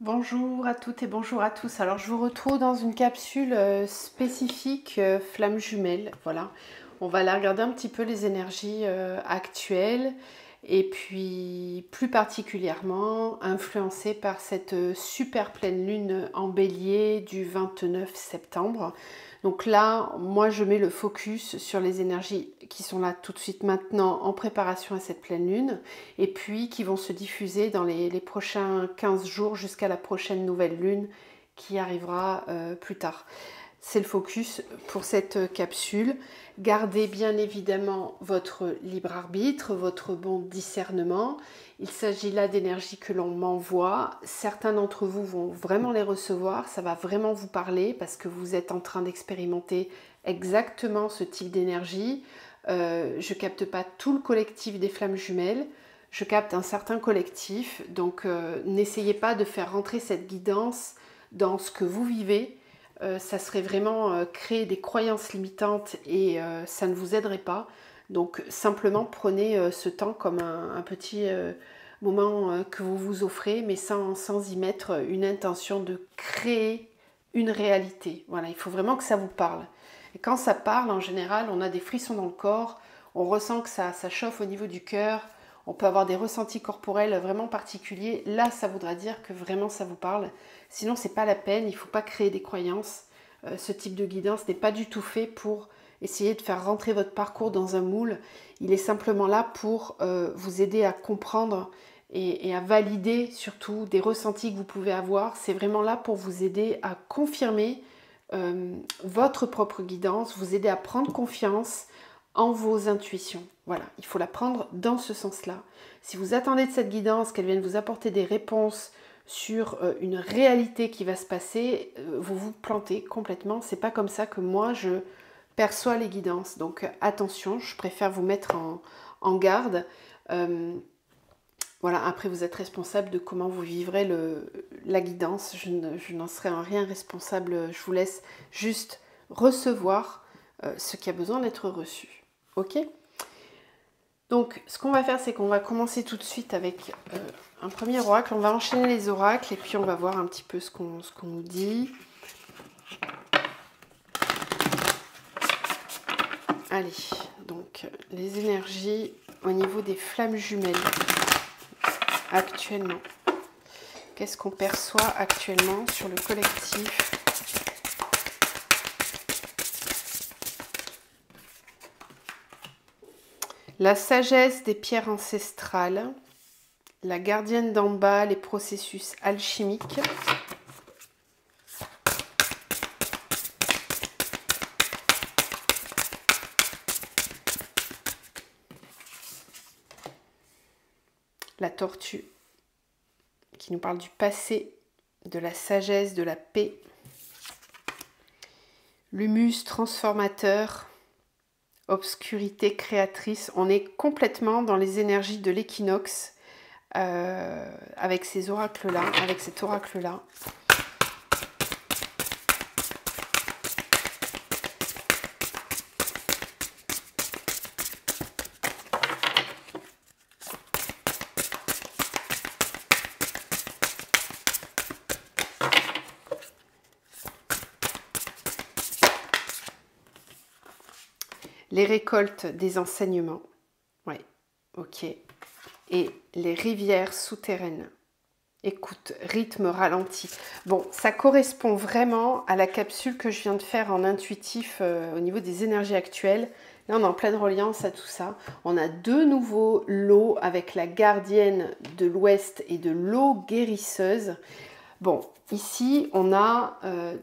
Bonjour à toutes et bonjour à tous. Alors je vous retrouve dans une capsule spécifique flamme jumelle. Voilà, on va aller regarder un petit peu les énergies actuelles et puis plus particulièrement influencées par cette super pleine lune en bélier du 29 septembre. Donc là, moi je mets le focus sur les énergies qui sont là tout de suite maintenant en préparation à cette pleine lune et puis qui vont se diffuser dans les prochains 15 jours jusqu'à la prochaine nouvelle lune qui arrivera plus tard. C'est le focus pour cette capsule. Gardez bien évidemment votre libre arbitre, votre bon discernement. Il s'agit là d'énergies que l'on m'envoie. Certains d'entre vous vont vraiment les recevoir. Ça va vraiment vous parler parce que vous êtes en train d'expérimenter exactement ce type d'énergie. Je capte pas tout le collectif des flammes jumelles. Je capte un certain collectif. Donc n'essayez pas de faire rentrer cette guidance dans ce que vous vivez. Ça serait vraiment créer des croyances limitantes et ça ne vous aiderait pas. Donc simplement prenez ce temps comme un petit moment que vous vous offrez, mais sans y mettre une intention de créer une réalité. Voilà, il faut vraiment que ça vous parle. Et quand ça parle, en général, on a des frissons dans le corps, on ressent que ça chauffe au niveau du cœur, on peut avoir des ressentis corporels vraiment particuliers. Là, ça voudra dire que vraiment ça vous parle. Sinon, c'est pas la peine, il ne faut pas créer des croyances. Ce type de guidance n'est pas du tout fait pour essayer de faire rentrer votre parcours dans un moule. Il est simplement là pour vous aider à comprendre et à valider surtout des ressentis que vous pouvez avoir. C'est vraiment là pour vous aider à confirmer votre propre guidance, vous aider à prendre confiance en vos intuitions. Voilà, il faut la prendre dans ce sens-là. Si vous attendez de cette guidance qu'elle vienne vous apporter des réponses sur une réalité qui va se passer, vous vous plantez complètement. C'est pas comme ça que moi je perçois les guidances. Donc attention, je préfère vous mettre en garde. Voilà, après vous êtes responsable de comment vous vivrez la guidance. Je n'en serai en rien responsable. Je vous laisse juste recevoir ce qui a besoin d'être reçu. Ok ? Donc, ce qu'on va faire, c'est qu'on va commencer tout de suite avec un premier oracle. On va enchaîner les oracles et puis on va voir un petit peu ce qu'on nous dit. Allez, donc les énergies au niveau des flammes jumelles actuellement. Qu'est-ce qu'on perçoit actuellement sur le collectif ? La sagesse des pierres ancestrales, la gardienne d'en bas, les processus alchimiques. La tortue, qui nous parle du passé, de la sagesse, de la paix. L'humus transformateur, obscurité créatrice. On est complètement dans les énergies de l'équinoxe avec ces oracles-là, avec cet oracle-là. Les récoltes des enseignements. Ouais, ok. Et les rivières souterraines. Écoute, rythme ralenti. Bon, ça correspond vraiment à la capsule que je viens de faire en intuitif au niveau des énergies actuelles. Là, on est en pleine reliance à tout ça. On a deux nouveaux lots avec la gardienne de l'Ouest et de l'eau guérisseuse. Bon, ici, on a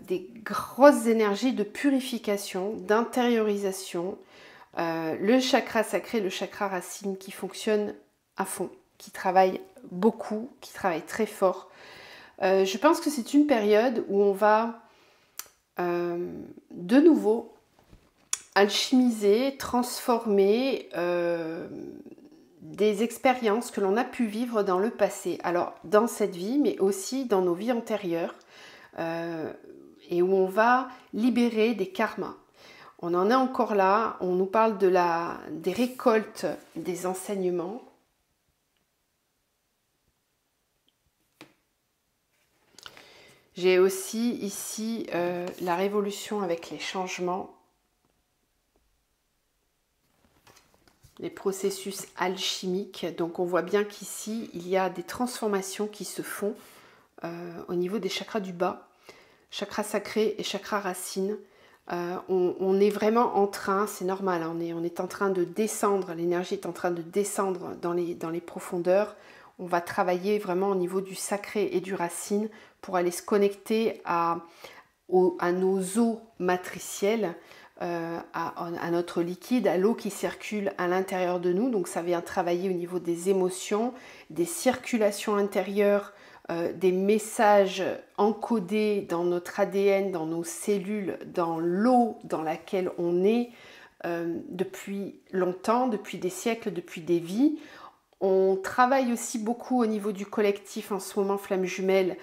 des grosses énergies de purification, d'intériorisation. Le chakra sacré, le chakra racine qui fonctionne à fond, qui travaille beaucoup, qui travaille très fort. Je pense que c'est une période où on va de nouveau alchimiser, transformer des expériences que l'on a pu vivre dans le passé. Alors dans cette vie, mais aussi dans nos vies antérieures, et où on va libérer des karmas. On en est encore là, on nous parle des récoltes des enseignements. J'ai aussi ici la révolution avec les changements, les processus alchimiques. Donc on voit bien qu'ici, il y a des transformations qui se font au niveau des chakras du bas, chakra sacré et chakra racine. On est vraiment en train, c'est normal, hein, on est en train de descendre, l'énergie est en train de descendre dans les profondeurs. On va travailler vraiment au niveau du sacré et du racine pour aller se connecter à nos eaux matricielles, à notre liquide, à l'eau qui circule à l'intérieur de nous. Donc ça vient travailler au niveau des émotions, des circulations intérieures, des messages encodés dans notre ADN, dans nos cellules, dans l'eau dans laquelle on est depuis longtemps, depuis des siècles, depuis des vies. On travaille aussi beaucoup au niveau du collectif en ce moment Flamme Jumelle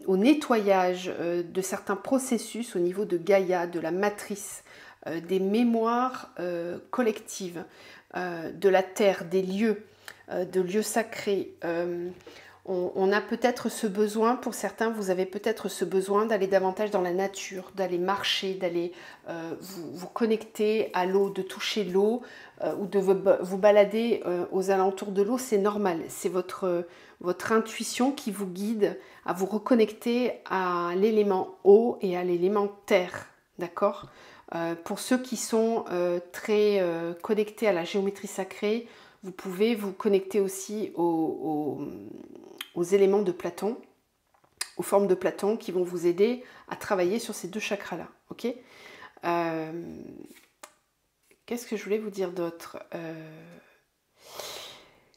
au nettoyage de certains processus au niveau de Gaïa, de la matrice, des mémoires collectives, de la terre, des lieux, de lieux sacrés. On a peut-être ce besoin, pour certains, vous avez peut-être ce besoin d'aller davantage dans la nature, d'aller marcher, d'aller vous connecter à l'eau, de toucher l'eau ou de vous balader aux alentours de l'eau. C'est normal, c'est votre intuition qui vous guide à vous reconnecter à l'élément eau et à l'élément terre, d'accord ? Pour ceux qui sont très connectés à la géométrie sacrée, vous pouvez vous connecter aussi aux éléments de Platon, aux formes de Platon qui vont vous aider à travailler sur ces deux chakras-là. Ok ? Qu'est-ce que je voulais vous dire d'autre ?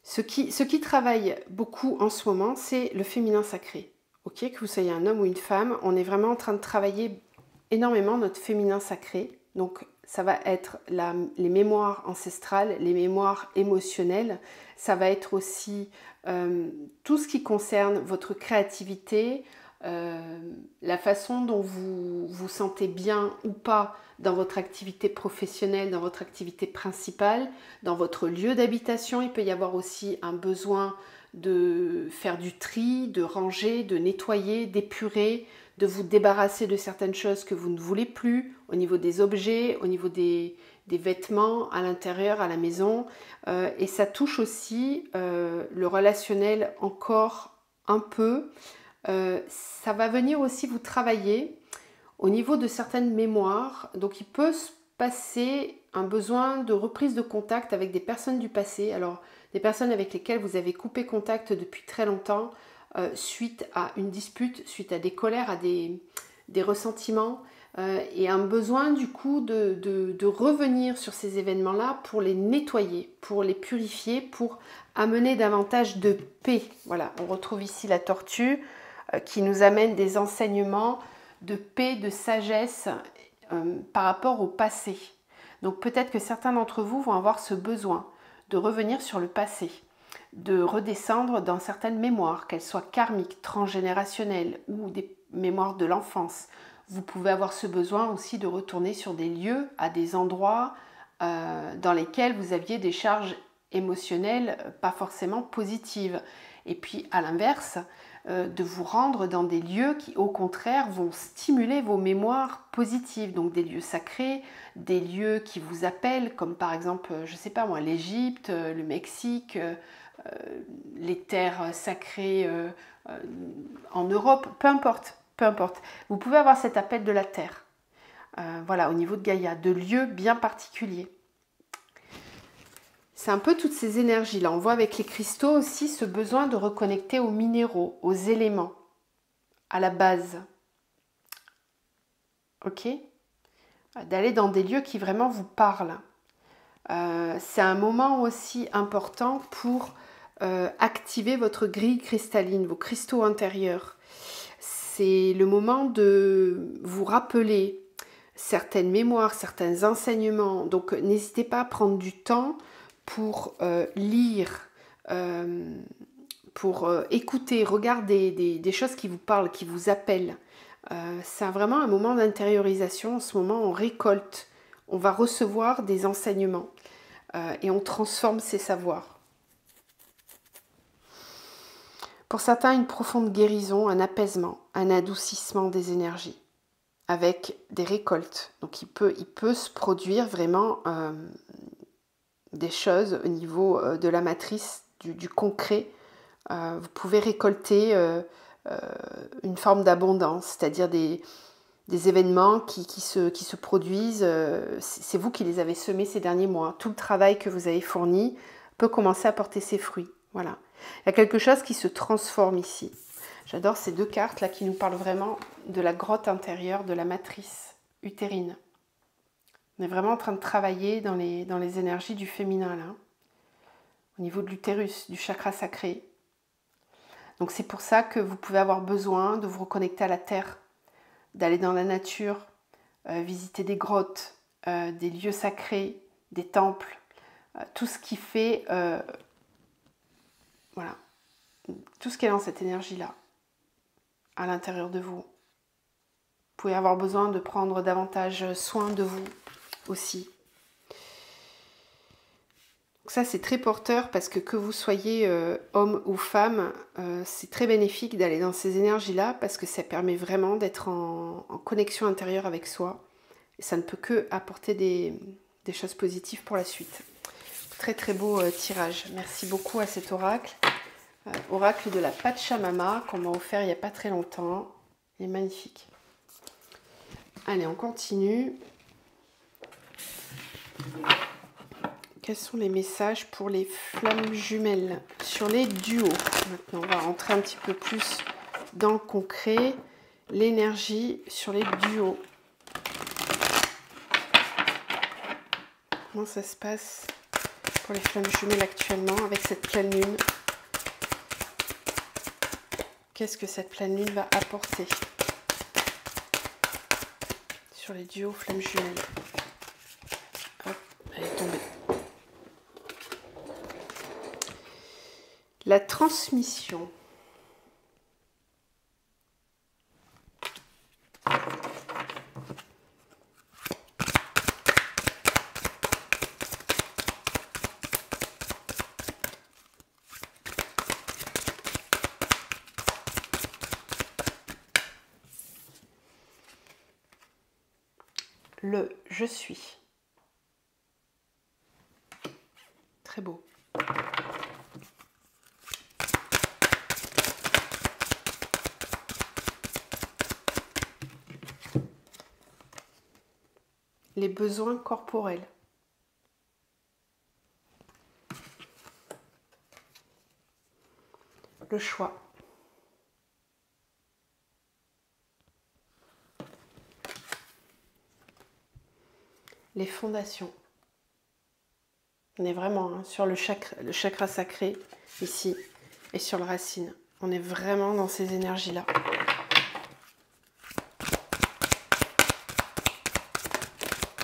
Ce qui travaille beaucoup en ce moment, c'est le féminin sacré. Ok ? Que vous soyez un homme ou une femme, on est vraiment en train de travailler énormément notre féminin sacré. Donc, ça va être les mémoires ancestrales, les mémoires émotionnelles. Ça va être aussi tout ce qui concerne votre créativité, la façon dont vous vous sentez bien ou pas dans votre activité professionnelle, dans votre activité principale, dans votre lieu d'habitation. Il peut y avoir aussi un besoin de faire du tri, de ranger, de nettoyer, d'épurer, de vous débarrasser de certaines choses que vous ne voulez plus, au niveau des objets, au niveau des vêtements à l'intérieur, à la maison. Et ça touche aussi le relationnel encore un peu. Ça va venir aussi vous travailler au niveau de certaines mémoires. Donc il peut se passer un besoin de reprise de contact avec des personnes du passé. Alors des personnes avec lesquelles vous avez coupé contact depuis très longtemps, suite à une dispute, suite à des colères, à des ressentiments, et un besoin du coup de revenir sur ces événements-là pour les nettoyer, pour les purifier, pour amener davantage de paix. Voilà, on retrouve ici la tortue qui nous amène des enseignements de paix, de sagesse par rapport au passé. Donc peut-être que certains d'entre vous vont avoir ce besoin de revenir sur le passé, de redescendre dans certaines mémoires, qu'elles soient karmiques, transgénérationnelles ou des mémoires de l'enfance. Vous pouvez avoir ce besoin aussi de retourner sur des lieux, à des endroits dans lesquels vous aviez des charges émotionnelles pas forcément positives. Et puis à l'inverse, de vous rendre dans des lieux qui au contraire vont stimuler vos mémoires positives, donc des lieux sacrés, des lieux qui vous appellent, comme par exemple, je ne sais pas moi, l'Égypte, le Mexique, les terres sacrées en Europe, peu importe, peu importe. Vous pouvez avoir cet appel de la terre, voilà, au niveau de Gaïa, de lieux bien particuliers. C'est un peu toutes ces énergies-là. On voit avec les cristaux aussi ce besoin de reconnecter aux minéraux, aux éléments, à la base. Ok ? D'aller dans des lieux qui vraiment vous parlent. C'est un moment aussi important pour activer votre grille cristalline, vos cristaux intérieurs. C'est le moment de vous rappeler certaines mémoires, certains enseignements. Donc n'hésitez pas à prendre du temps pour lire, pour écouter, regarder des choses qui vous parlent, qui vous appellent. C'est vraiment un moment d'intériorisation. En ce moment, on récolte, on va recevoir des enseignements et on transforme ces savoirs. Pour certains, une profonde guérison, un apaisement, un adoucissement des énergies, avec des récoltes. Donc il peut se produire vraiment des choses au niveau de la matrice, du concret. Vous pouvez récolter une forme d'abondance, c'est-à-dire des événements qui se produisent. C'est vous qui les avez semés ces derniers mois. Tout le travail que vous avez fourni peut commencer à porter ses fruits. Voilà. Il y a quelque chose qui se transforme ici. J'adore ces deux cartes là qui nous parlent vraiment de la grotte intérieure, de la matrice utérine. On est vraiment en train de travailler dans les énergies du féminin là, au niveau de l'utérus, du chakra sacré. Donc c'est pour ça que vous pouvez avoir besoin de vous reconnecter à la terre, d'aller dans la nature, visiter des grottes, des lieux sacrés, des temples, tout ce qui fait, voilà, tout ce qui est dans cette énergie-là, à l'intérieur de vous. Vous pouvez avoir besoin de prendre davantage soin de vous aussi. Donc ça, c'est très porteur parce que vous soyez homme ou femme, c'est très bénéfique d'aller dans ces énergies-là parce que ça permet vraiment d'être en connexion intérieure avec soi. Et ça ne peut que apporter des choses positives pour la suite. Très très beau tirage. Merci beaucoup à cet oracle. Oracle de la Pachamama qu'on m'a offert il n'y a pas très longtemps. Il est magnifique. Allez, on continue. Quels sont les messages pour les flammes jumelles sur les duos? Maintenant, on va rentrer un petit peu plus dans le concret. L'énergie sur les duos. Comment ça se passe pour les flammes jumelles actuellement avec cette pleine lune? Qu'est-ce que cette pleine lune va apporter sur les duos flammes jumelles? Hop, elle est tombée. La transmission. Le je suis. Très beau. Les besoins corporels. Le choix. Les fondations. On est vraiment sur le chakra sacré ici et sur le racine. On est vraiment dans ces énergies-là.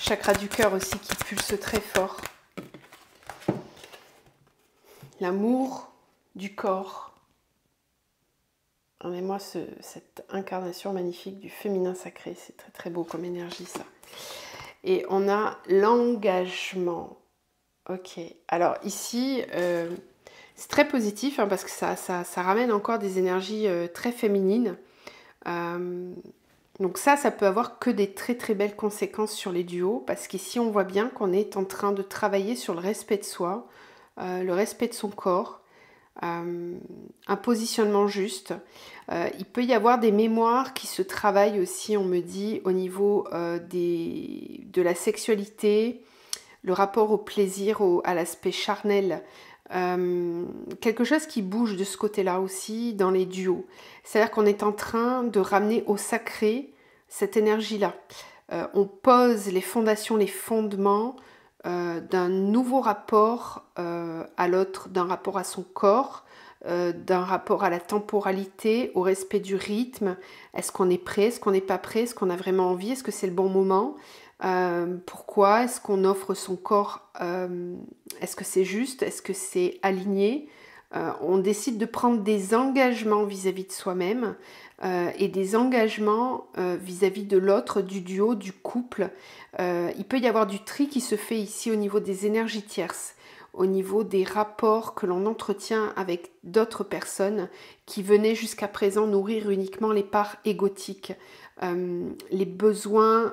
Chakra du cœur aussi qui pulse très fort. L'amour du corps. Et moi, cette incarnation magnifique du féminin sacré, c'est très très beau comme énergie ça. Et on a l'engagement. Ok, alors ici, c'est très positif parce que ça ramène encore des énergies très féminines. Donc ça peut avoir que des très très belles conséquences sur les duos parce qu'ici on voit bien qu'on est en train de travailler sur le respect de soi, le respect de son corps, un positionnement juste. Il peut y avoir des mémoires qui se travaillent aussi, on me dit, au niveau de la sexualité, le rapport au plaisir, à l'aspect charnel. Quelque chose qui bouge de ce côté-là aussi dans les duos. C'est-à-dire qu'on est en train de ramener au sacré cette énergie-là. On pose les fondations, les fondements d'un nouveau rapport à l'autre, d'un rapport à son corps, d'un rapport à la temporalité, au respect du rythme. Est-ce qu'on est prêt? Est-ce qu'on n'est pas prêt? Est-ce qu'on a vraiment envie? Est-ce que c'est le bon moment? Pourquoi est-ce qu'on offre son corps? Est-ce que c'est juste? Est-ce que c'est aligné? On décide de prendre des engagements vis-à-vis de soi-même et des engagements vis-à-vis de l'autre, du duo, du couple. Il peut y avoir du tri qui se fait ici au niveau des énergies tierces, au niveau des rapports que l'on entretient avec d'autres personnes qui venaient jusqu'à présent nourrir uniquement les parts égotiques, les besoins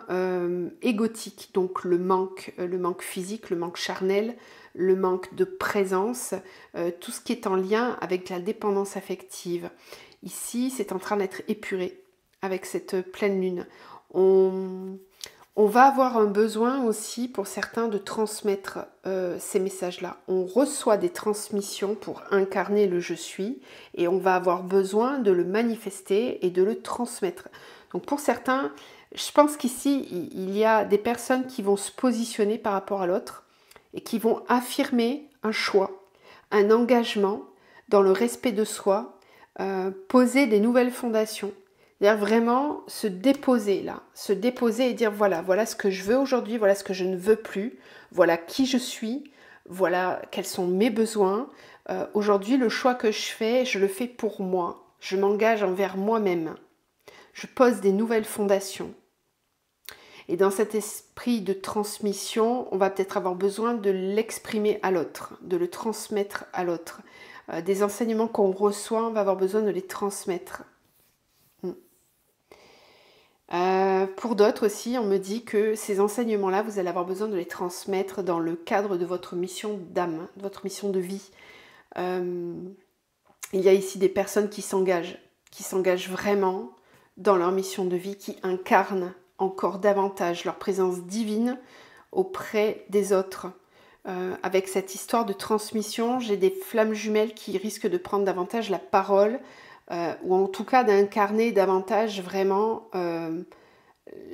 égotiques, donc le manque physique, le manque charnel, le manque de présence, tout ce qui est en lien avec la dépendance affective. Ici, c'est en train d'être épuré avec cette pleine lune. On va avoir un besoin aussi pour certains de transmettre ces messages-là. On reçoit des transmissions pour incarner le je suis et on va avoir besoin de le manifester et de le transmettre. Donc pour certains, je pense qu'ici, il y a des personnes qui vont se positionner par rapport à l'autre et qui vont affirmer un choix, un engagement dans le respect de soi, poser des nouvelles fondations. C'est-à-dire vraiment se déposer là, se déposer et dire voilà ce que je veux aujourd'hui, voilà ce que je ne veux plus, voilà qui je suis, voilà quels sont mes besoins. Aujourd'hui, le choix que je le fais pour moi. Je m'engage envers moi-même. Je pose des nouvelles fondations. Et dans cet esprit de transmission, on va peut-être avoir besoin de l'exprimer à l'autre, de le transmettre à l'autre. Des enseignements qu'on reçoit, on va avoir besoin de les transmettre. Pour d'autres aussi, on me dit que ces enseignements-là, vous allez avoir besoin de les transmettre dans le cadre de votre mission d'âme, de votre mission de vie. Il y a ici des personnes qui s'engagent vraiment dans leur mission de vie, qui incarnent encore davantage leur présence divine auprès des autres. Avec cette histoire de transmission, j'ai des flammes jumelles qui risquent de prendre davantage la parole, ou en tout cas d'incarner davantage vraiment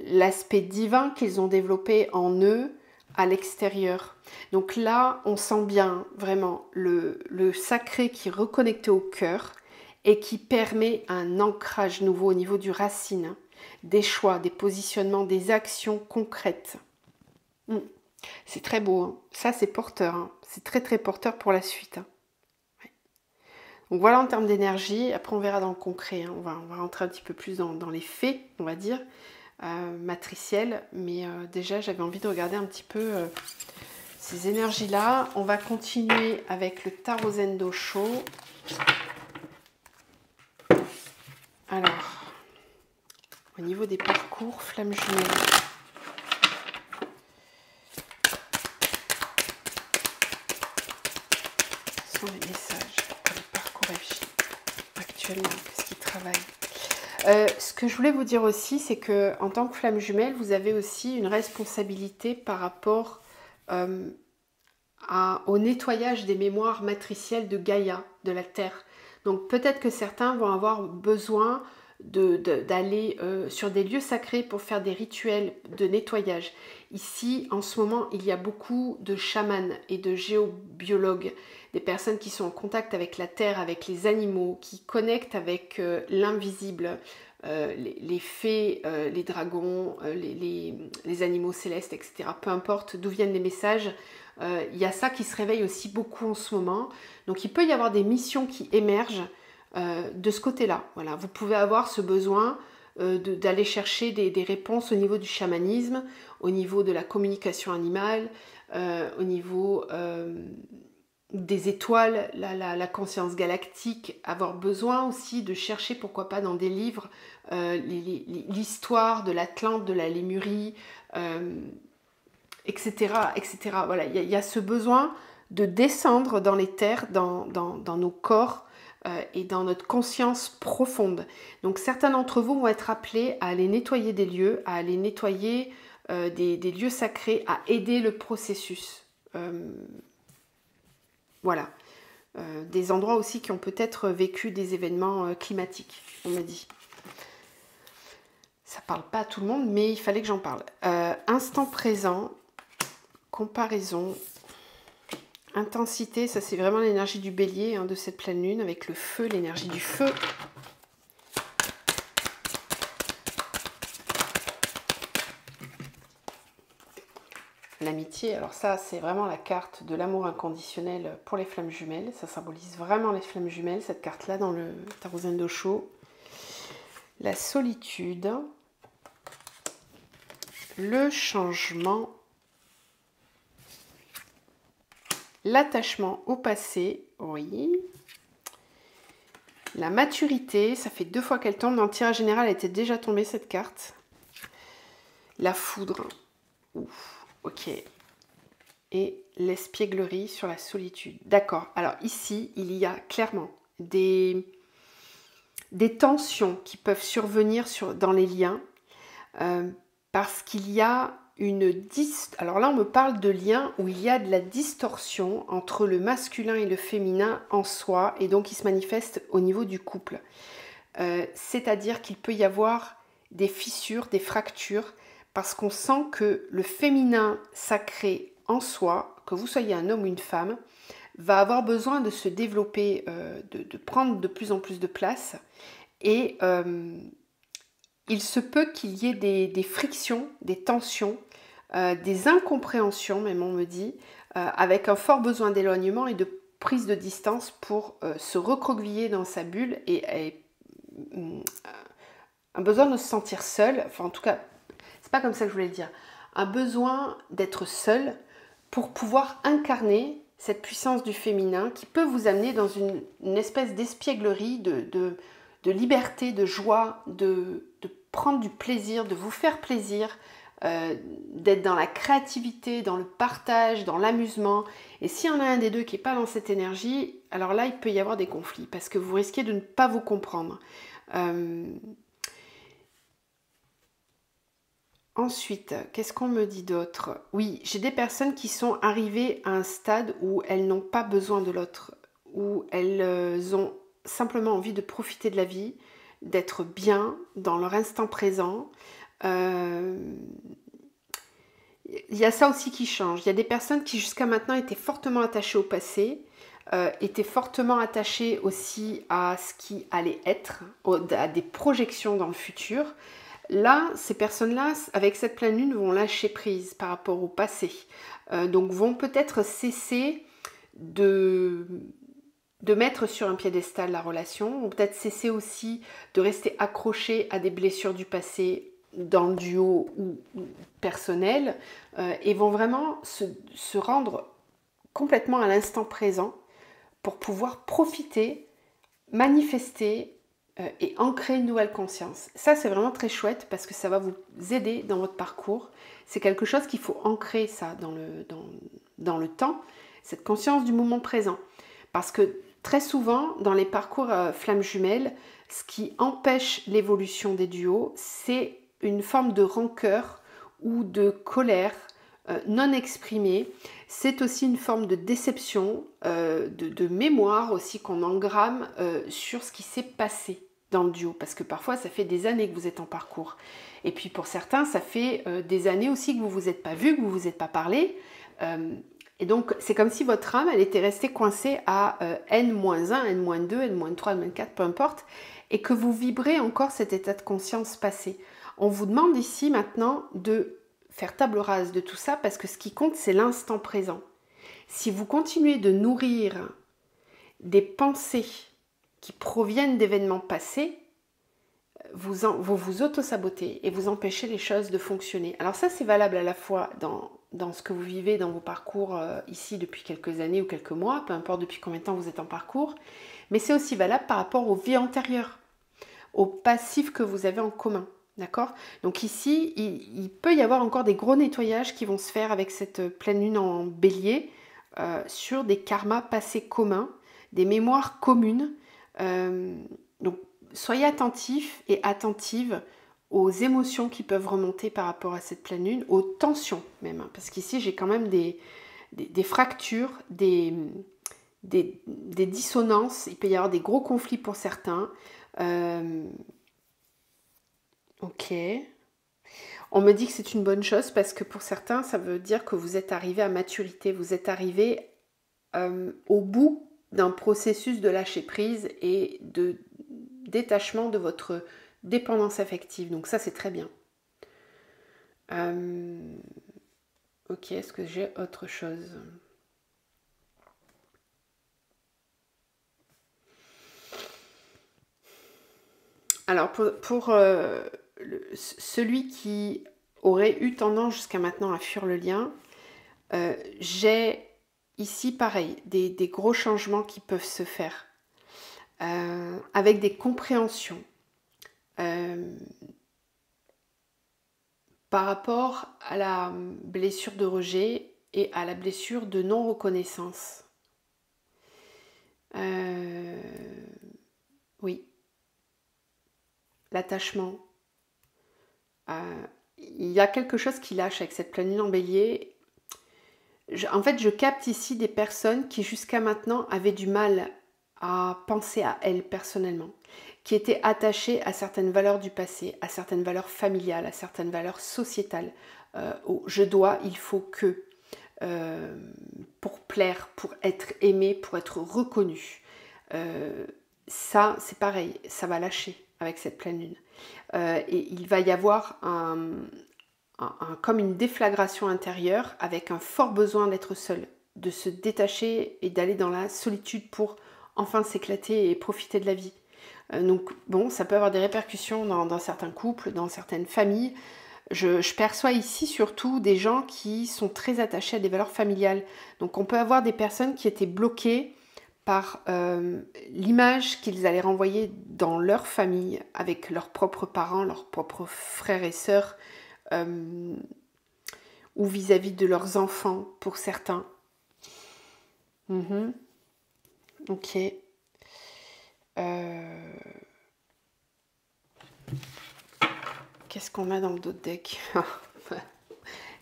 l'aspect divin qu'ils ont développé en eux à l'extérieur. Donc là, on sent bien vraiment le sacré qui est reconnecté au cœur et qui permet un ancrage nouveau au niveau du racine, des choix, des positionnements, des actions concrètes. C'est très beau, hein. Ça c'est porteur, hein. C'est très très porteur pour la suite. Hein. Ouais. Donc voilà en termes d'énergie, après on verra dans le concret, hein. On va rentrer un petit peu plus dans les faits, on va dire, matriciels, mais déjà j'avais envie de regarder un petit peu ces énergies-là. On va continuer avec le Tarot Zen Dosho. Alors, au niveau des parcours, flamme jumelle. Ce sont les messages pour le parcours FJ actuellement, qu'est-ce qu'ils travaillent. Ce que je voulais vous dire aussi, c'est que en tant que flamme jumelle, vous avez aussi une responsabilité par rapport au nettoyage des mémoires matricielles de Gaïa, de la Terre. Donc peut-être que certains vont avoir besoin d'aller sur des lieux sacrés pour faire des rituels de nettoyage. Ici, en ce moment, il y a beaucoup de chamans et de géobiologues, des personnes qui sont en contact avec la terre, avec les animaux, qui connectent avec l'invisible, les fées, les dragons, les animaux célestes, etc. Peu importe d'où viennent les messages, il y a ça qui se réveille aussi beaucoup en ce moment. Donc il peut y avoir des missions qui émergent de ce côté-là. Voilà, vous pouvez avoir ce besoin d'aller chercher des réponses au niveau du chamanisme, au niveau de la communication animale, au niveau des étoiles, la conscience galactique, avoir besoin aussi de chercher, pourquoi pas dans des livres, l'histoire de l'Atlante, de la Lémurie, etc. etc. Voilà, il y a ce besoin de descendre dans les terres, dans nos corps, et dans notre conscience profonde. Donc certains d'entre vous vont être appelés à aller nettoyer des lieux, à aller nettoyer des lieux sacrés, à aider le processus. Voilà. Des endroits aussi qui ont peut-être vécu des événements climatiques, on me dit. Ça parle pas à tout le monde, mais il fallait que j'en parle. Instant présent, comparaison, intensité, ça c'est vraiment l'énergie du bélier, hein, de cette pleine lune, avec le feu, l'énergie du feu. L'amitié, alors ça c'est vraiment la carte de l'amour inconditionnel pour les flammes jumelles. Ça symbolise vraiment les flammes jumelles, cette carte-là dans le Tarot Zen Dosho. La solitude, le changement, L'attachement au passé, oui. La maturité, ça fait 2 fois qu'elle tombe. Dans le tirage général, elle était déjà tombée cette carte. La foudre. Ouf, ok. Et l'espièglerie sur la solitude. D'accord. Alors ici, il y a clairement des tensions qui peuvent survenir dans les liens parce qu'il y a alors là, on me parle de liens où il y a de la distorsion entre le masculin et le féminin en soi, et donc il se manifeste au niveau du couple. C'est-à-dire qu'il peut y avoir des fissures, des fractures, parce qu'on sent que le féminin sacré en soi, que vous soyez un homme ou une femme, va avoir besoin de se développer, de prendre de plus en plus de place, et il se peut qu'il y ait des frictions, des tensions, des incompréhensions, même on me dit, avec un fort besoin d'éloignement et de prise de distance pour se recroqueviller dans sa bulle et un besoin de se sentir seul, enfin en tout cas, c'est pas comme ça que je voulais le dire, un besoin d'être seul pour pouvoir incarner cette puissance du féminin qui peut vous amener dans une espèce d'espièglerie, de liberté, de joie, de prendre du plaisir, de vous faire plaisir, d'être dans la créativité, dans le partage, dans l'amusement. Et s'il y en a un des deux qui n'est pas dans cette énergie, alors là, il peut y avoir des conflits parce que vous risquez de ne pas vous comprendre. Ensuite, qu'est-ce qu'on me dit d'autre? Oui, j'ai des personnes qui sont arrivées à un stade où elles n'ont pas besoin de l'autre, où elles ont simplement envie de profiter de la vie, d'être bien dans leur instant présent. Il y a ça aussi qui change. Il y a des personnes qui jusqu'à maintenant étaient fortement attachées au passé, étaient fortement attachées aussi à ce qui allait être, à des projections dans le futur. Là, ces personnes-là, avec cette pleine lune, vont lâcher prise par rapport au passé. Donc vont peut-être cesser de mettre sur un piédestal la relation, vont peut-être cesser aussi de rester accrochés à des blessures du passé dans le duo ou personnel, et vont vraiment se rendre complètement à l'instant présent pour pouvoir profiter, manifester et ancrer une nouvelle conscience. Ça, c'est vraiment très chouette parce que ça va vous aider dans votre parcours. C'est quelque chose qu'il faut ancrer ça dans le temps, cette conscience du moment présent. Parce que très souvent, dans les parcours flammes jumelles, ce qui empêche l'évolution des duos, c'est une forme de rancœur ou de colère non exprimée. C'est aussi une forme de déception, de mémoire aussi qu'on engramme sur ce qui s'est passé dans le duo. Parce que parfois, ça fait des années que vous êtes en parcours. Et puis pour certains, ça fait des années aussi que vous ne vous êtes pas vu, que vous ne vous êtes pas parlé. Et donc, c'est comme si votre âme, elle était restée coincée à N-1, N-2, N-3, N-4, peu importe, et que vous vibrez encore cet état de conscience passé. On vous demande ici maintenant de faire table rase de tout ça parce que ce qui compte, c'est l'instant présent. Si vous continuez de nourrir des pensées qui proviennent d'événements passés, vous vous auto-sabotez et vous empêchez les choses de fonctionner. Alors ça, c'est valable à la fois dans ce que vous vivez dans vos parcours ici depuis quelques années ou quelques mois, peu importe depuis combien de temps vous êtes en parcours, mais c'est aussi valable par rapport aux vies antérieures, aux passifs que vous avez en commun. D'accord? Donc ici, il peut y avoir encore des gros nettoyages qui vont se faire avec cette pleine lune en bélier sur des karmas passés communs, des mémoires communes. Donc soyez attentifs et attentives aux émotions qui peuvent remonter par rapport à cette pleine lune, aux tensions même, hein, parce qu'ici j'ai quand même des fractures, des dissonances, il peut y avoir des gros conflits pour certains. Ok. On me dit que c'est une bonne chose parce que pour certains, ça veut dire que vous êtes arrivé à maturité, vous êtes arrivé au bout d'un processus de lâcher prise et de détachement de votre dépendance affective. Donc ça, c'est très bien. Ok, est-ce que j'ai autre chose? Alors, pour celui qui aurait eu tendance jusqu'à maintenant à fuir le lien, j'ai ici, pareil, des gros changements qui peuvent se faire avec des compréhensions par rapport à la blessure de rejet et à la blessure de non-reconnaissance. Oui, l'attachement. Il y a quelque chose qui lâche avec cette pleine lune en bélier. En fait, je capte ici des personnes qui jusqu'à maintenant avaient du mal à penser à elles personnellement, qui étaient attachées à certaines valeurs du passé, à certaines valeurs familiales, à certaines valeurs sociétales. Au je dois, il faut que, pour plaire, pour être aimé, pour être reconnu. Ça, c'est pareil, ça va lâcher avec cette pleine lune. Et il va y avoir comme une déflagration intérieure avec un fort besoin d'être seul, de se détacher et d'aller dans la solitude pour enfin s'éclater et profiter de la vie. Donc bon, ça peut avoir des répercussions dans certains couples, dans certaines familles. Je perçois ici surtout des gens qui sont très attachés à des valeurs familiales. Donc on peut avoir des personnes qui étaient bloquées par l'image qu'ils allaient renvoyer dans leur famille, avec leurs propres parents, leurs propres frères et sœurs, ou vis-à-vis de leurs enfants pour certains. Ok. Qu'est-ce qu'on a dans le dos de deck?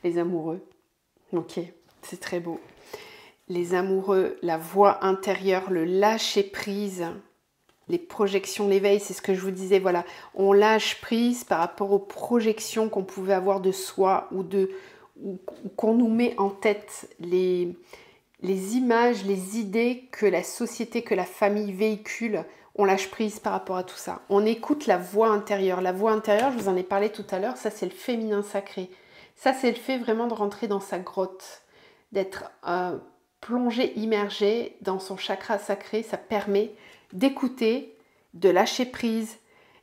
Les amoureux. Ok, c'est très beau. Les amoureux, la voix intérieure, le lâcher prise, les projections, l'éveil, c'est ce que je vous disais, voilà. On lâche prise par rapport aux projections qu'on pouvait avoir de soi ou qu'on nous met en tête, les images, les idées que la société, que la famille véhicule. On lâche prise par rapport à tout ça. On écoute la voix intérieure. La voix intérieure, je vous en ai parlé tout à l'heure, ça c'est le féminin sacré. Ça c'est le fait vraiment de rentrer dans sa grotte, d'être plongé, immergé dans son chakra sacré. Ça permet d'écouter, de lâcher prise,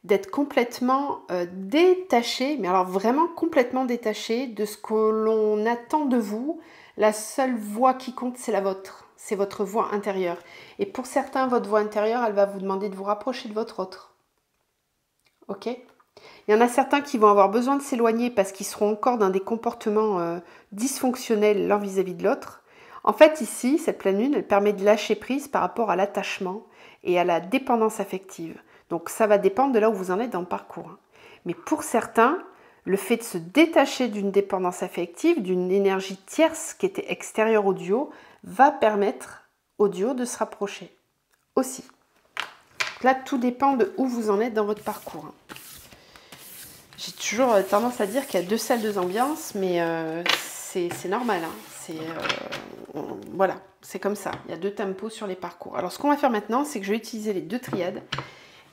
d'être complètement détaché, mais alors vraiment complètement détaché de ce que l'on attend de vous. La seule voix qui compte, c'est la vôtre. C'est votre voix intérieure. Et pour certains, votre voix intérieure, elle va vous demander de vous rapprocher de votre autre. Ok ? Il y en a certains qui vont avoir besoin de s'éloigner parce qu'ils seront encore dans des comportements dysfonctionnels l'un vis-à-vis de l'autre. En fait, ici, cette pleine lune, elle permet de lâcher prise par rapport à l'attachement et à la dépendance affective. Donc ça va dépendre de là où vous en êtes dans le parcours. Mais pour certains, le fait de se détacher d'une dépendance affective, d'une énergie tierce qui était extérieure au duo, va permettre au duo de se rapprocher aussi. Là, tout dépend de où vous en êtes dans votre parcours. J'ai toujours tendance à dire qu'il y a deux salles, deux ambiances, mais c'est normal. Voilà, c'est comme ça. Il y a deux tempos sur les parcours. Alors, ce qu'on va faire maintenant, c'est que je vais utiliser les deux triades.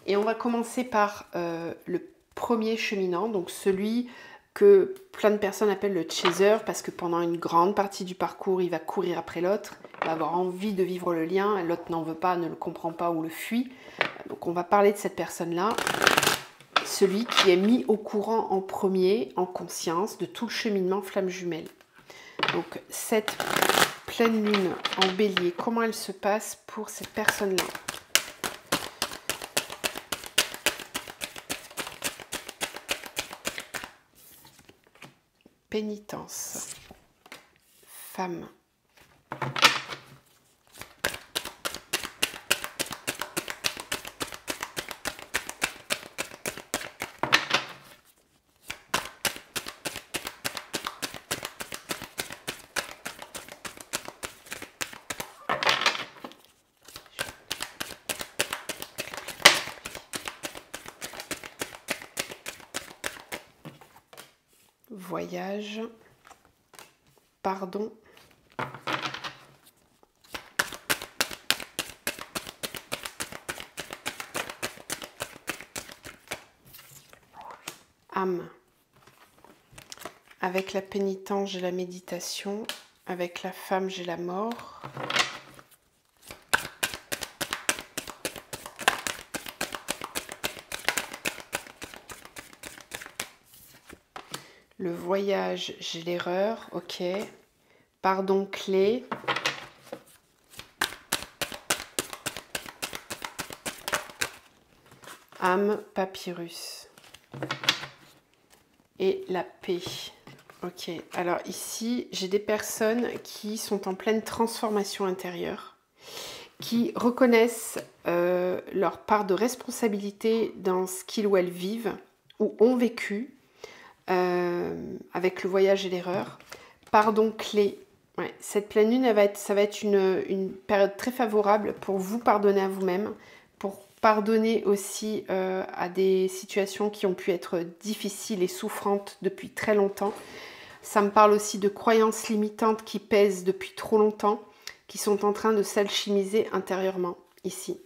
Et on va commencer par le premier cheminant, donc celui que plein de personnes appellent le chaser, parce que pendant une grande partie du parcours, il va courir après l'autre, il va avoir envie de vivre le lien, l'autre n'en veut pas, ne le comprend pas ou le fuit. Donc on va parler de cette personne-là, celui qui est mis au courant en premier, en conscience, de tout le cheminement flamme jumelle. Donc cette pleine lune en bélier, comment elle se passe pour cette personne-là ? Pénitence, femme. Voyage, pardon, âme. Avec la pénitence, j'ai la méditation. Avec la femme, j'ai la mort. Le voyage, j'ai l'erreur, ok. Pardon, clé. âme, papyrus. Et la paix. Ok, alors ici, j'ai des personnes qui sont en pleine transformation intérieure, qui reconnaissent leur part de responsabilité dans ce qu'ils ou elles vivent ou ont vécu avec le voyage et l'erreur. Pardon clé. Ouais, cette pleine lune, ça va être une période très favorable pour vous pardonner à vous-même, pour pardonner aussi à des situations qui ont pu être difficiles et souffrantes depuis très longtemps. Ça me parle aussi de croyances limitantes qui pèsent depuis trop longtemps, qui sont en train de s'alchimiser intérieurement, ici.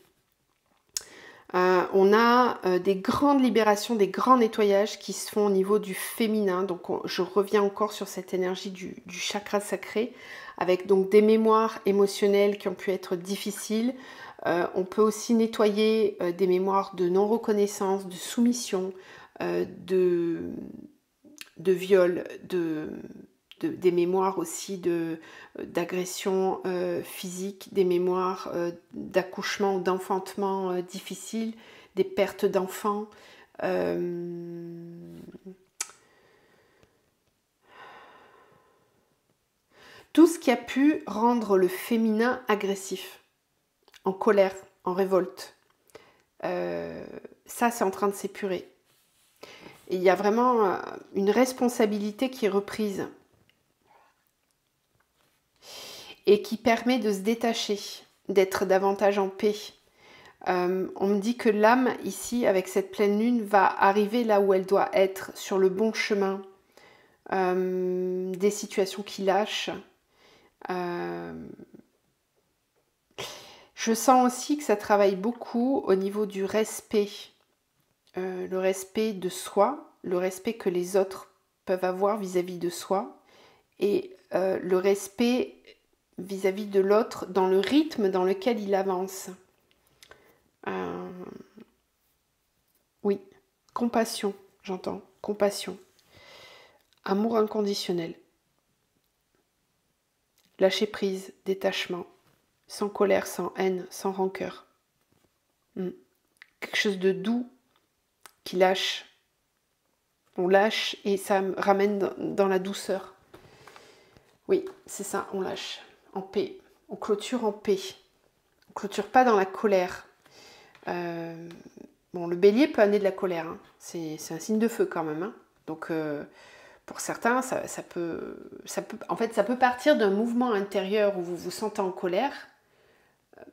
On a des grandes libérations, des grands nettoyages qui se font au niveau du féminin. Donc je reviens encore sur cette énergie du chakra sacré, avec donc des mémoires émotionnelles qui ont pu être difficiles. On peut aussi nettoyer des mémoires de non-reconnaissance, de soumission, de viol, des mémoires aussi d'agression physique, des mémoires d'accouchement ou d'enfantement difficiles, des pertes d'enfants. Tout ce qui a pu rendre le féminin agressif, en colère, en révolte. Ça, c'est en train de s'épurer. Et il y a vraiment une responsabilité qui est reprise et qui permet de se détacher, d'être davantage en paix. On me dit que l'âme, ici, avec cette pleine lune, va arriver là où elle doit être, sur le bon chemin, des situations qui lâchent. Je sens aussi que ça travaille beaucoup au niveau du respect. Le respect de soi, le respect que les autres peuvent avoir vis-à-vis de soi et le respect vis-à-vis de l'autre dans le rythme dans lequel il avance. Oui, compassion, j'entends, compassion. Amour inconditionnel. Lâcher prise, détachement, sans colère, sans haine, sans rancœur. Quelque chose de doux qui lâche. On lâche et ça me ramène dans la douceur. Oui, c'est ça, on lâche, en paix. On clôture en paix. On clôture pas dans la colère. Bon, le bélier peut amener de la colère. Hein. C'est un signe de feu quand même. Hein. Donc, pour certains, ça peut partir d'un mouvement intérieur où vous vous sentez en colère,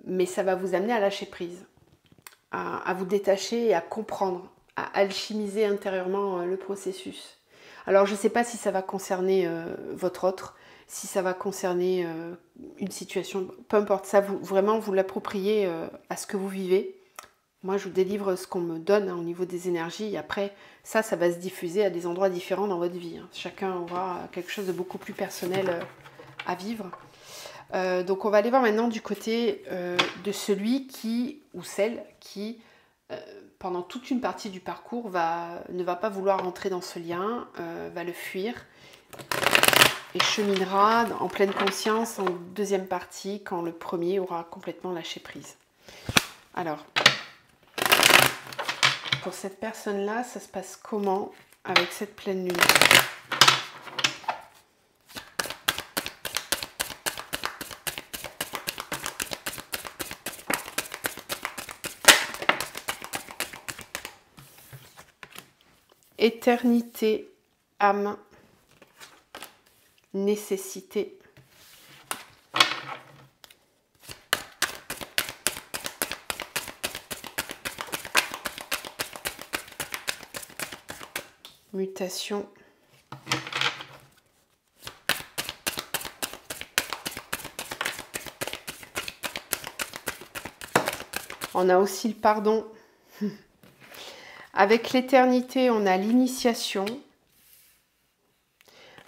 mais ça va vous amener à lâcher prise, à vous détacher et à comprendre, à alchimiser intérieurement le processus. Alors, je ne sais pas si ça va concerner votre autre, si ça va concerner une situation, peu importe, ça, vous l'appropriez à ce que vous vivez. Moi, je vous délivre ce qu'on me donne au niveau des énergies. Et après, ça va se diffuser à des endroits différents dans votre vie. Hein. Chacun aura quelque chose de beaucoup plus personnel à vivre. Donc, on va aller voir maintenant du côté de celui ou celle qui, pendant toute une partie du parcours, ne va pas vouloir rentrer dans ce lien, va le fuir et cheminera en pleine conscience en deuxième partie quand le premier aura complètement lâché prise. Alors, pour cette personne-là, ça se passe comment avec cette pleine lune ? Éternité, âme, nécessité. Mutation. On a aussi le pardon. Avec l'éternité, on a l'initiation.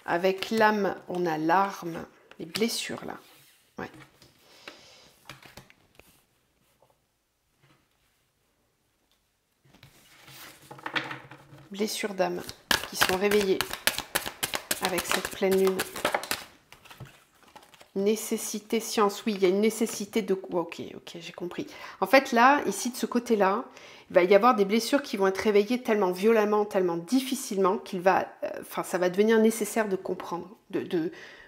Avec l'âme, on a l'arme, les blessures là. Ouais. Blessures d'âme qui sont réveillées avec cette pleine lune. Nécessité science, oui, il y a une nécessité de... Ok, j'ai compris. En fait, là, ici, de ce côté-là, il va y avoir des blessures qui vont être réveillées tellement violemment, tellement difficilement, ça va devenir nécessaire de comprendre.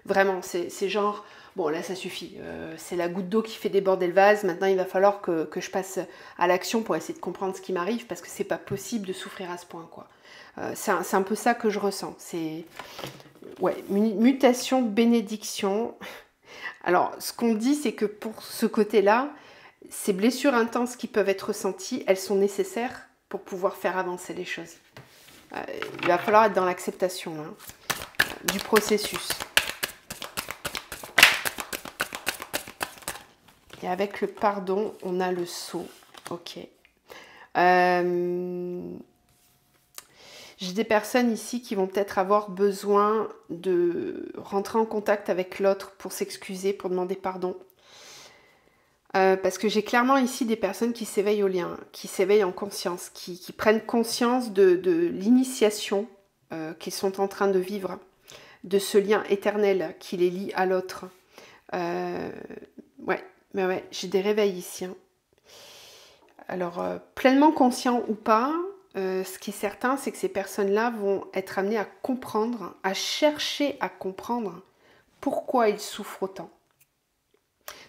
Vraiment, c'est genre, bon, là, ça suffit. C'est la goutte d'eau qui fait déborder le vase. Maintenant, il va falloir que je passe à l'action pour essayer de comprendre ce qui m'arrive, parce que c'est pas possible de souffrir à ce point, quoi. C'est un peu ça que je ressens. C'est... Ouais, mutation, bénédiction... Alors, ce qu'on dit, c'est que pour ce côté-là, ces blessures intenses qui peuvent être ressenties, elles sont nécessaires pour pouvoir faire avancer les choses. Il va falloir être dans l'acceptation du processus. Et avec le pardon, on a le sceau. Ok. J'ai des personnes ici qui vont peut-être avoir besoin de rentrer en contact avec l'autre pour s'excuser, pour demander pardon. Parce que j'ai clairement ici des personnes qui s'éveillent au lien, qui s'éveillent en conscience, qui prennent conscience de l'initiation qu'ils sont en train de vivre, de ce lien éternel qui les lie à l'autre. Ouais, j'ai des réveils ici. Hein. Alors, pleinement conscients ou pas, ce qui est certain, c'est que ces personnes-là vont être amenées à comprendre, à chercher à comprendre pourquoi ils souffrent autant.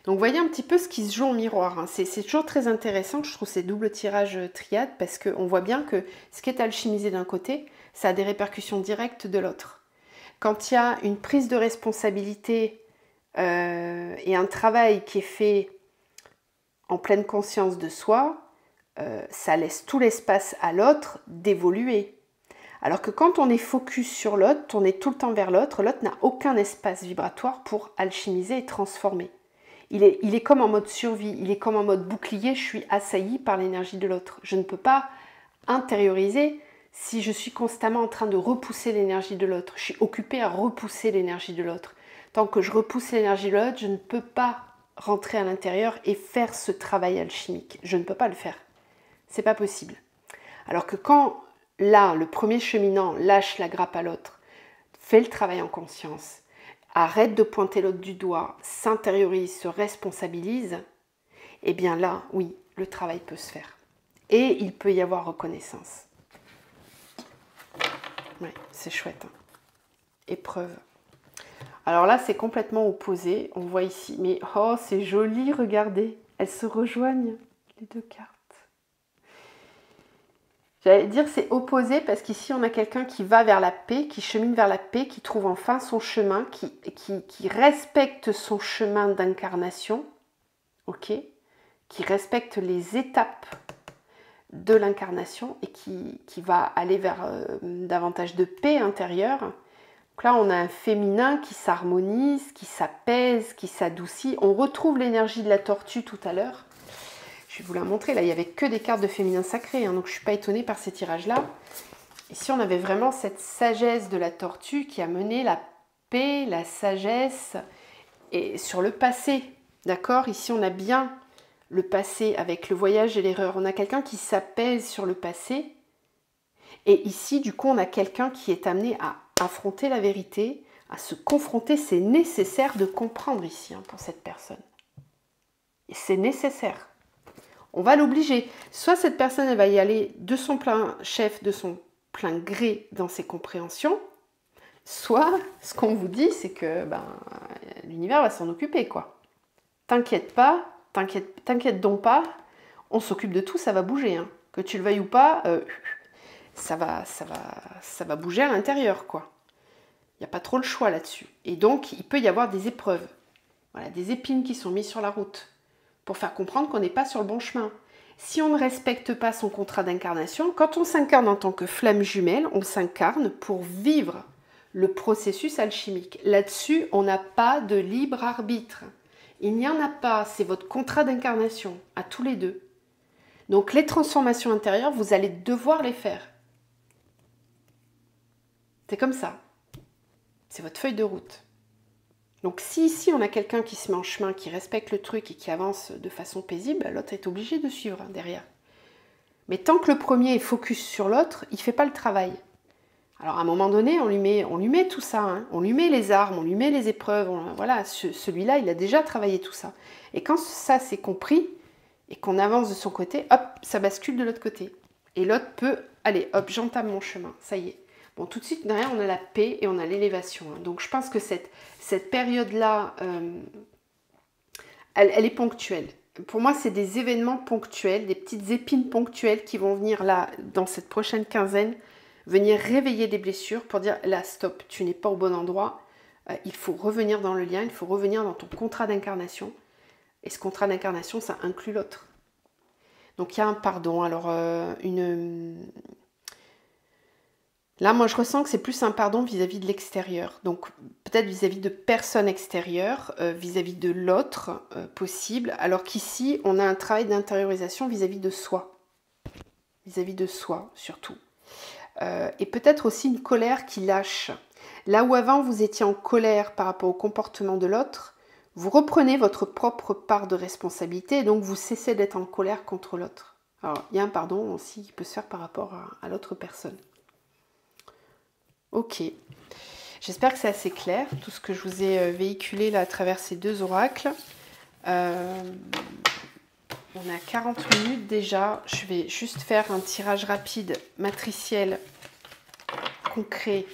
Donc, vous voyez un petit peu ce qui se joue en miroir. Hein. C'est toujours très intéressant, je trouve, ces doubles tirages triades, parce qu'on voit bien que ce qui est alchimisé d'un côté, ça a des répercussions directes de l'autre. Quand il y a une prise de responsabilité et un travail qui est fait en pleine conscience de soi, ça laisse tout l'espace à l'autre d'évoluer. Alors que quand on est focus sur l'autre, tourné tout le temps vers l'autre, l'autre n'a aucun espace vibratoire pour alchimiser et transformer. Il est comme en mode survie, il est comme en mode bouclier, je suis assailli par l'énergie de l'autre. Je ne peux pas intérioriser si je suis constamment en train de repousser l'énergie de l'autre. Je suis occupée à repousser l'énergie de l'autre. Tant que je repousse l'énergie de l'autre, je ne peux pas rentrer à l'intérieur et faire ce travail alchimique. Je ne peux pas le faire. C'est pas possible. Alors que quand, là, le premier cheminant lâche la grappe à l'autre, fait le travail en conscience, arrête de pointer l'autre du doigt, s'intériorise, se responsabilise, eh bien là, oui, le travail peut se faire. Et il peut y avoir reconnaissance. Oui, c'est chouette. Hein. Épreuve. Alors là, c'est complètement opposé. On voit ici, mais oh, c'est joli, regardez. Elles se rejoignent, les deux cartes. J'allais dire c'est opposé parce qu'ici on a quelqu'un qui va vers la paix, qui chemine vers la paix, qui trouve enfin son chemin, qui respecte son chemin d'incarnation, ok, qui respecte les étapes de l'incarnation et qui va aller vers davantage de paix intérieure. Donc là on a un féminin qui s'harmonise, qui s'apaise, qui s'adoucit. On retrouve l'énergie de la tortue tout à l'heure. Je vais vous la montrer, là il n'y avait que des cartes de féminin sacré, hein, donc je ne suis pas étonnée par ces tirages-là. Ici on avait vraiment cette sagesse de la tortue qui a mené la paix, la sagesse et sur le passé, d'accord. Ici on a bien le passé avec le voyage et l'erreur. On a quelqu'un qui s'apaise sur le passé et ici du coup on a quelqu'un qui est amené à affronter la vérité, à se confronter. C'est nécessaire de comprendre ici hein, pour cette personne. Et c'est nécessaire. On va l'obliger. Soit cette personne, elle va y aller de son plein chef, de son plein gré dans ses compréhensions, soit ce qu'on vous dit, c'est que l'univers va s'en occuper, quoi. T'inquiète pas, t'inquiète donc pas, on s'occupe de tout, ça va bouger. Hein. Que tu le veuilles ou pas, ça va bouger à l'intérieur, quoi. Il n'y a pas trop le choix là-dessus. Et donc, il peut y avoir des épreuves. Voilà, des épines qui sont mises sur la route. Pour faire comprendre qu'on n'est pas sur le bon chemin. Si on ne respecte pas son contrat d'incarnation, quand on s'incarne en tant que flamme jumelle, on s'incarne pour vivre le processus alchimique. Là-dessus, on n'a pas de libre arbitre. Il n'y en a pas, c'est votre contrat d'incarnation, à tous les deux. Donc les transformations intérieures, vous allez devoir les faire. C'est comme ça. C'est votre feuille de route. Donc si ici on a quelqu'un qui se met en chemin, qui respecte le truc et qui avance de façon paisible, l'autre est obligé de suivre derrière. Mais tant que le premier est focus sur l'autre, il ne fait pas le travail. Alors à un moment donné, on lui met tout ça, hein. On lui met les armes, on lui met les épreuves, voilà, celui-là, il a déjà travaillé tout ça. Et quand ça c'est compris, et qu'on avance de son côté, hop, ça bascule de l'autre côté. Et l'autre peut, allez, hop, j'entame mon chemin, ça y est. Bon, tout de suite, derrière, on a la paix et on a l'élévation. Hein. Donc je pense que cette période-là, elle est ponctuelle. Pour moi, c'est des événements ponctuels, des petites épines ponctuelles qui vont venir là, dans cette prochaine quinzaine, venir réveiller des blessures pour dire, là, stop, tu n'es pas au bon endroit, il faut revenir dans le lien, il faut revenir dans ton contrat d'incarnation. Et ce contrat d'incarnation, ça inclut l'autre. Donc il y a un pardon. Alors, là, moi, je ressens que c'est plus un pardon vis-à-vis de l'extérieur. Donc, peut-être vis-à-vis de personnes extérieures, vis-à-vis de l'autre possible. Alors qu'ici, on a un travail d'intériorisation vis-à-vis de soi. Vis-à-vis de soi, surtout. Et peut-être aussi une colère qui lâche. Là où avant, vous étiez en colère par rapport au comportement de l'autre, vous reprenez votre propre part de responsabilité et donc vous cessez d'être en colère contre l'autre. Alors, il y a un pardon aussi qui peut se faire par rapport à l'autre personne. Ok. J'espère que c'est assez clair, tout ce que je vous ai véhiculé là à travers ces deux oracles. On a 40 minutes déjà. Je vais juste faire un tirage rapide, matriciel, concret,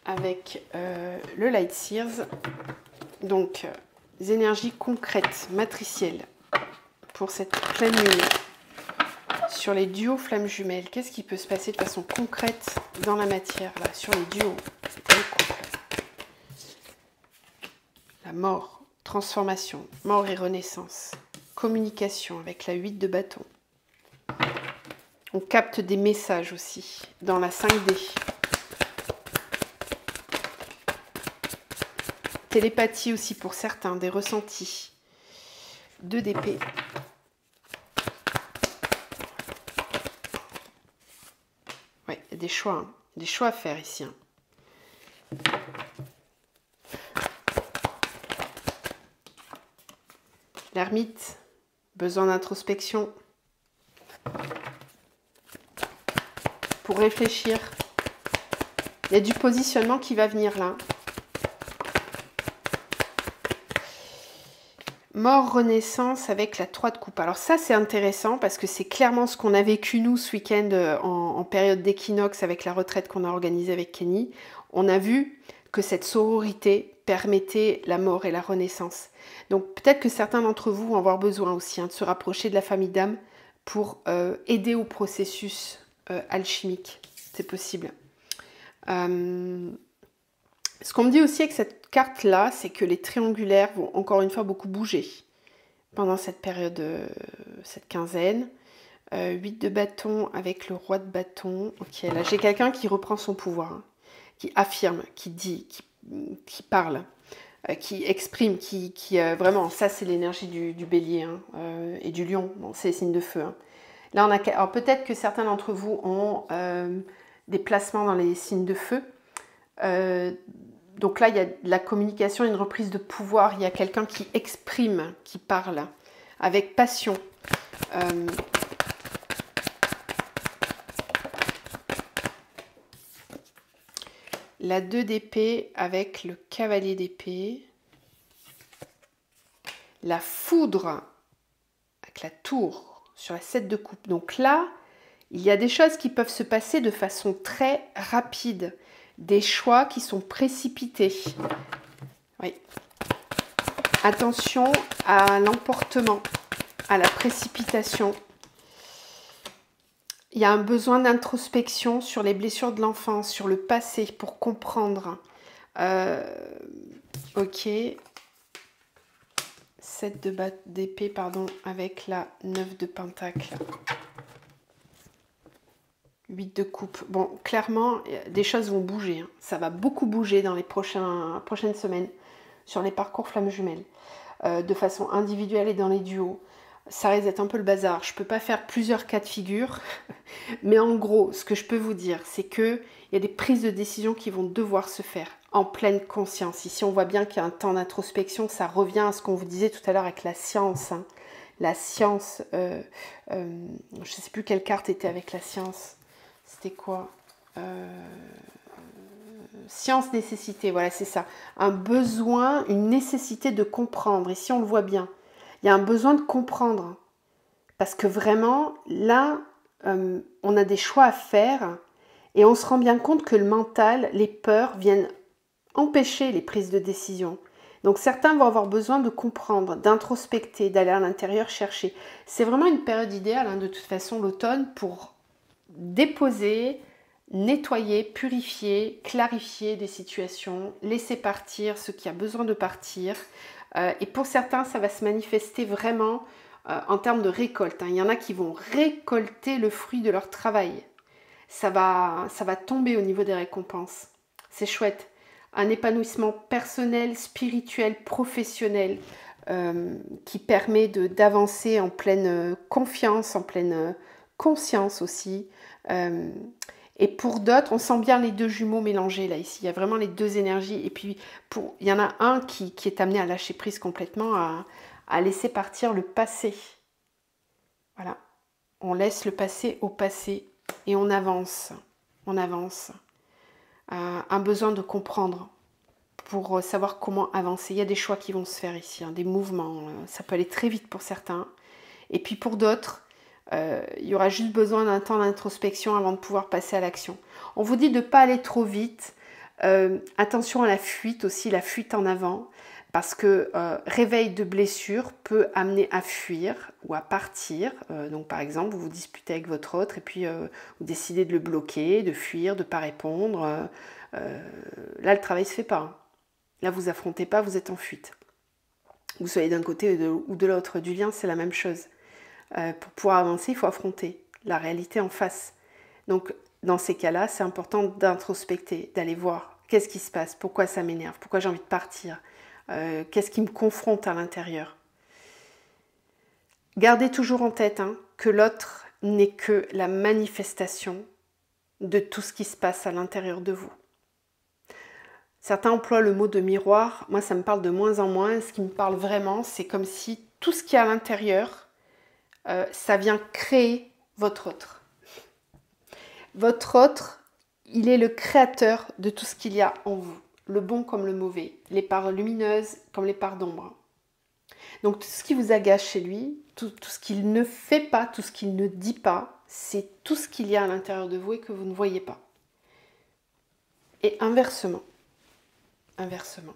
avec le Light Seers. Donc, les énergies concrètes, matricielles, pour cette pleine lune, sur les duos flammes jumelles. Qu'est-ce qui peut se passer de façon concrète dans la matière, là, sur les duos, les couples? La mort, transformation, mort et renaissance, communication avec la 8 de bâton. On capte des messages aussi dans la 5D. Télépathie aussi pour certains, des ressentis. 2 d'épée. Ouais, il y a des choix, hein. Des choix à faire ici. Hein. L'ermite, besoin d'introspection. Pour réfléchir. Il y a du positionnement qui va venir là. Mort, renaissance avec la 3 de coupe. Alors ça, c'est intéressant parce que c'est clairement ce qu'on a vécu nous ce week-end en période d'équinoxe avec la retraite qu'on a organisée avec Kenny. On a vu que cette sororité permettait la mort et la renaissance. Donc peut-être que certains d'entre vous vont avoir besoin aussi de se rapprocher de la famille d'âme pour aider au processus alchimique. C'est possible. Ce qu'on me dit aussi avec cette carte-là, c'est que les triangulaires vont encore une fois beaucoup bouger pendant cette période, cette quinzaine. 8 de bâton avec le roi de bâton. Ok, là j'ai quelqu'un qui reprend son pouvoir, hein, qui affirme, qui dit, qui parle, qui exprime, qui vraiment, ça c'est l'énergie du bélier hein, et du lion, bon, c'est les signes de feu. Hein. Là, on a, alors peut-être que certains d'entre vous ont des placements dans les signes de feu. Donc là, il y a de la communication, une reprise de pouvoir. Il y a quelqu'un qui exprime, qui parle avec passion. La 2 d'épée avec le cavalier d'épée. La foudre avec la tour sur la 7 de coupe. Donc là, il y a des choses qui peuvent se passer de façon très rapide. Des choix qui sont précipités. Oui. Attention à l'emportement, à la précipitation. Il y a un besoin d'introspection sur les blessures de l'enfance, sur le passé, pour comprendre. Ok. 7 d'épée, pardon, avec la 9 de pentacle. 8 de coupe. Bon, clairement, des choses vont bouger. Hein. Ça va beaucoup bouger dans les prochaines semaines sur les parcours flammes jumelles. De façon individuelle et dans les duos. Ça risque d'être un peu le bazar. Je ne peux pas faire plusieurs cas de figure. Mais en gros, ce que je peux vous dire, c'est qu'il y a des prises de décision qui vont devoir se faire en pleine conscience. Ici, on voit bien qu'il y a un temps d'introspection. Ça revient à ce qu'on vous disait tout à l'heure avec la science. Hein. La science, je ne sais plus quelle carte était avec la science. C'était quoi? Science, nécessité, voilà, c'est ça. Un besoin, une nécessité de comprendre. Ici, on le voit bien. Il y a un besoin de comprendre. Parce que vraiment, là, on a des choix à faire et on se rend bien compte que le mental, les peurs viennent empêcher les prises de décision. Donc certains vont avoir besoin de comprendre, d'introspecter, d'aller à l'intérieur chercher. C'est vraiment une période idéale, hein, de toute façon, l'automne, pour déposer, nettoyer, purifier, clarifier des situations, laisser partir ce qui a besoin de partir. Et pour certains, ça va se manifester vraiment en termes de récolte. Il y en a qui vont récolter le fruit de leur travail. Ça va tomber au niveau des récompenses. C'est chouette. Un épanouissement personnel, spirituel, professionnel qui permet d'avancer en pleine confiance, en pleine conscience aussi. Et pour d'autres, on sent bien les deux jumeaux mélangés là ici. Il y a vraiment les deux énergies. Et puis, il y en a un qui est amené à lâcher prise complètement, à laisser partir le passé. Voilà. On laisse le passé au passé et on avance. On avance. Un besoin de comprendre pour savoir comment avancer. Il y a des choix qui vont se faire ici, hein, des mouvements. Ça peut aller très vite pour certains. Et puis pour d'autres, il y aura juste besoin d'un temps d'introspection avant de pouvoir passer à l'action. On vous dit de ne pas aller trop vite. Attention à la fuite aussi, la fuite en avant. Parce que réveil de blessure peut amener à fuir ou à partir. Donc par exemple, vous vous disputez avec votre autre et puis vous décidez de le bloquer, de fuir, de ne pas répondre. Là, le travail ne se fait pas. Hein. Là, vous affrontez pas, vous êtes en fuite. Vous soyez d'un côté ou de l'autre du lien, c'est la même chose. Pour pouvoir avancer, il faut affronter la réalité en face. Donc, dans ces cas-là, c'est important d'introspecter, d'aller voir qu'est-ce qui se passe, pourquoi ça m'énerve, pourquoi j'ai envie de partir, qu'est-ce qui me confronte à l'intérieur. Gardez toujours en tête que l'autre n'est que la manifestation de tout ce qui se passe à l'intérieur de vous. Certains emploient le mot de miroir. Moi, ça me parle de moins en moins. Ce qui me parle vraiment, c'est comme si tout ce qui est à l'intérieur, ça vient créer votre autre. Votre autre, il est le créateur de tout ce qu'il y a en vous. Le bon comme le mauvais. Les parts lumineuses comme les parts d'ombre. Donc, tout ce qui vous agace chez lui, tout ce qu'il ne fait pas, tout ce qu'il ne dit pas, c'est tout ce qu'il y a à l'intérieur de vous et que vous ne voyez pas. Et inversement. Inversement.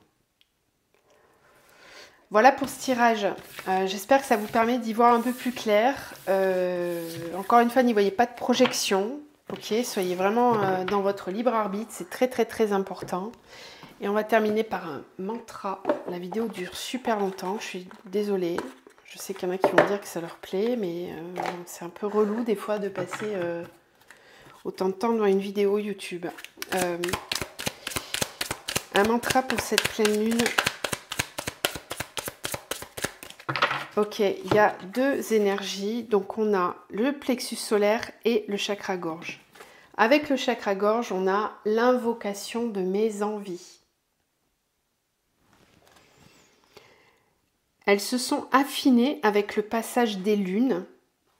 Voilà pour ce tirage. J'espère que ça vous permet d'y voir un peu plus clair. Encore une fois, n'y voyez pas de projection. Ok, soyez vraiment dans votre libre arbitre. C'est très très très important. Et on va terminer par un mantra. La vidéo dure super longtemps. Je suis désolée. Je sais qu'il y en a qui vont dire que ça leur plaît, mais c'est un peu relou des fois de passer autant de temps devant une vidéo YouTube. Un mantra pour cette pleine lune. Ok, il y a deux énergies. Donc on a le plexus solaire et le chakra gorge. Avec le chakra gorge, on a l'invocation de mes envies. Elles se sont affinées avec le passage des lunes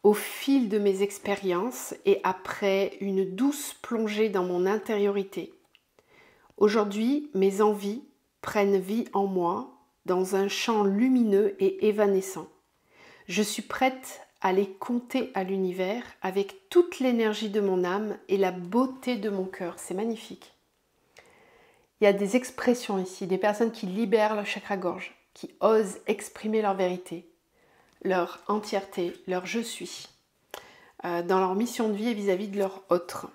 au fil de mes expériences et après une douce plongée dans mon intériorité. Aujourd'hui, mes envies prennent vie en moi dans un champ lumineux et évanescent. Je suis prête à les compter à l'univers avec toute l'énergie de mon âme et la beauté de mon cœur. C'est magnifique. Il y a des expressions ici, des personnes qui libèrent le chakra-gorge, qui osent exprimer leur vérité, leur entièreté, leur je suis, dans leur mission de vie et vis-à-vis de leur autre.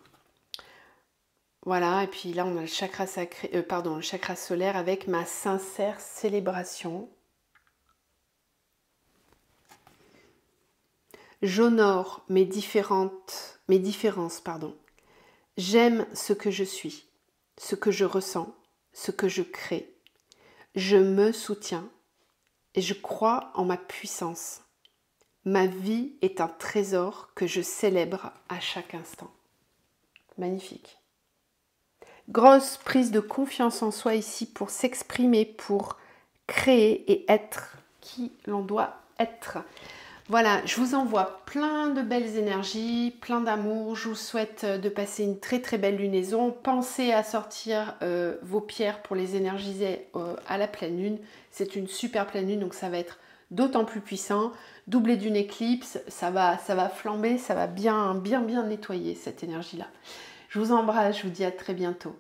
Voilà, et puis là on a le chakra sacré, le chakra solaire avec ma sincère célébration. J'honore mes différences. J'aime ce que je suis, ce que je ressens, ce que je crée. Je me soutiens et je crois en ma puissance. Ma vie est un trésor que je célèbre à chaque instant. Magnifique. Grosse prise de confiance en soi ici pour s'exprimer, pour créer et être qui l'on doit être. Voilà, je vous envoie plein de belles énergies, plein d'amour. Je vous souhaite de passer une très très belle lunaison. Pensez à sortir vos pierres pour les énergiser à la pleine lune. C'est une super pleine lune, donc ça va être d'autant plus puissant. Doublé d'une éclipse, ça va flamber, ça va bien nettoyer cette énergie-là. Je vous embrasse, je vous dis à très bientôt.